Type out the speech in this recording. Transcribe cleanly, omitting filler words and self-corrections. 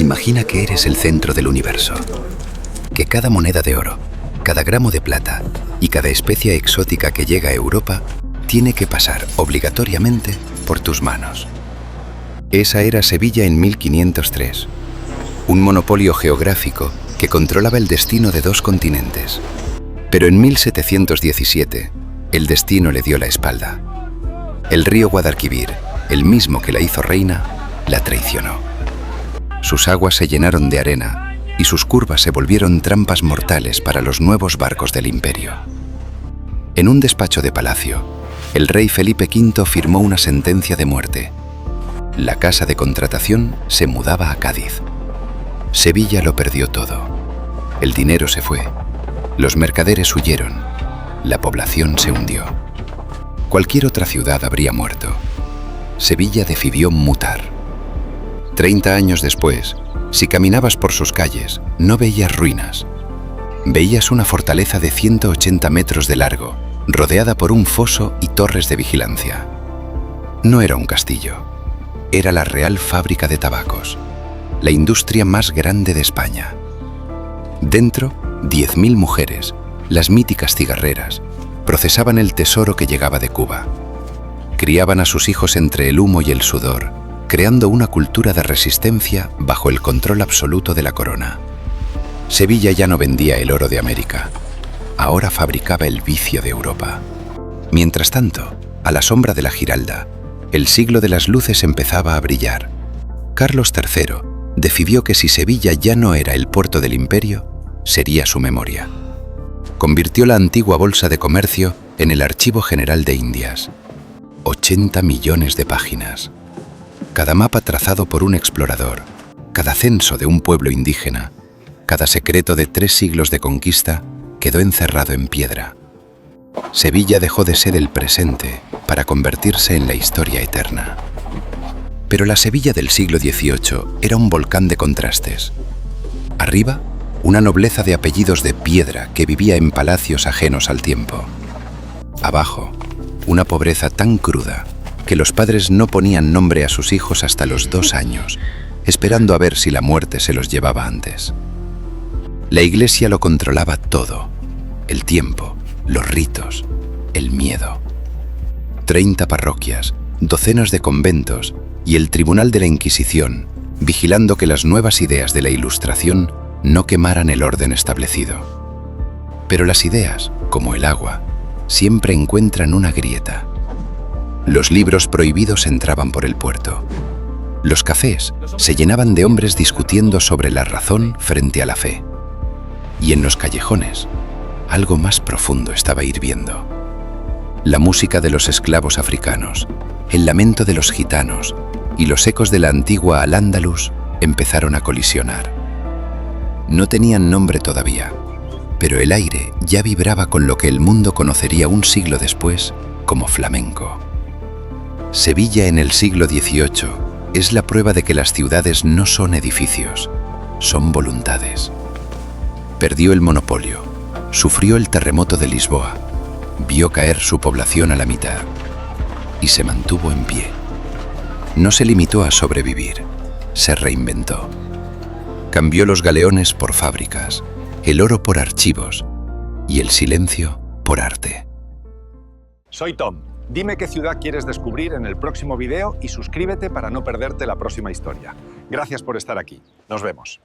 Imagina que eres el centro del universo, que cada moneda de oro, cada gramo de plata y cada especia exótica que llega a Europa tiene que pasar obligatoriamente por tus manos. Esa era Sevilla en 1503, un monopolio geográfico que controlaba el destino de 2 continentes. Pero en 1717, el destino le dio la espalda. El río Guadalquivir, el mismo que la hizo reina, la traicionó. Sus aguas se llenaron de arena y sus curvas se volvieron trampas mortales para los nuevos barcos del imperio. En un despacho de palacio, el rey Felipe V firmó una sentencia de muerte. La casa de contratación se mudaba a Cádiz. Sevilla lo perdió todo. El dinero se fue. Los mercaderes huyeron. La población se hundió. Cualquier otra ciudad habría muerto. Sevilla decidió mutar. 30 años después, si caminabas por sus calles, no veías ruinas. Veías una fortaleza de 180 metros de largo, rodeada por un foso y torres de vigilancia. No era un castillo. Era la Real Fábrica de Tabacos, la industria más grande de España. Dentro, 10.000 mujeres, las míticas cigarreras, procesaban el tesoro que llegaba de Cuba. Criaban a sus hijos entre el humo y el sudor, creando una cultura de resistencia bajo el control absoluto de la corona. Sevilla ya no vendía el oro de América, ahora fabricaba el vicio de Europa. Mientras tanto, a la sombra de la Giralda, el siglo de las luces empezaba a brillar. Carlos III decidió que si Sevilla ya no era el puerto del imperio, sería su memoria. Convirtió la antigua Bolsa de Comercio en el Archivo General de Indias. 80 millones de páginas. Cada mapa trazado por un explorador, cada censo de un pueblo indígena, cada secreto de 3 siglos de conquista quedó encerrado en piedra. Sevilla dejó de ser el presente para convertirse en la historia eterna. Pero la Sevilla del siglo XVIII era un volcán de contrastes. Arriba, una nobleza de apellidos de piedra que vivía en palacios ajenos al tiempo. Abajo, una pobreza tan cruda que los padres no ponían nombre a sus hijos hasta los 2 años, esperando a ver si la muerte se los llevaba antes. La Iglesia lo controlaba todo: el tiempo, los ritos, el miedo. 30 parroquias, docenas de conventos y el Tribunal de la Inquisición, vigilando que las nuevas ideas de la Ilustración no quemaran el orden establecido. Pero las ideas, como el agua, siempre encuentran una grieta. Los libros prohibidos entraban por el puerto. Los cafés se llenaban de hombres discutiendo sobre la razón frente a la fe. Y en los callejones, algo más profundo estaba hirviendo. La música de los esclavos africanos, el lamento de los gitanos y los ecos de la antigua Al-Ándalus empezaron a colisionar. No tenían nombre todavía, pero el aire ya vibraba con lo que el mundo conocería un siglo después como flamenco. Sevilla en el siglo XVIII es la prueba de que las ciudades no son edificios, son voluntades. Perdió el monopolio, sufrió el terremoto de Lisboa, vio caer su población a la mitad y se mantuvo en pie. No se limitó a sobrevivir, se reinventó. Cambió los galeones por fábricas, el oro por archivos y el silencio por arte. Soy Tom. Dime qué ciudad quieres descubrir en el próximo video y suscríbete para no perderte la próxima historia. Gracias por estar aquí. Nos vemos.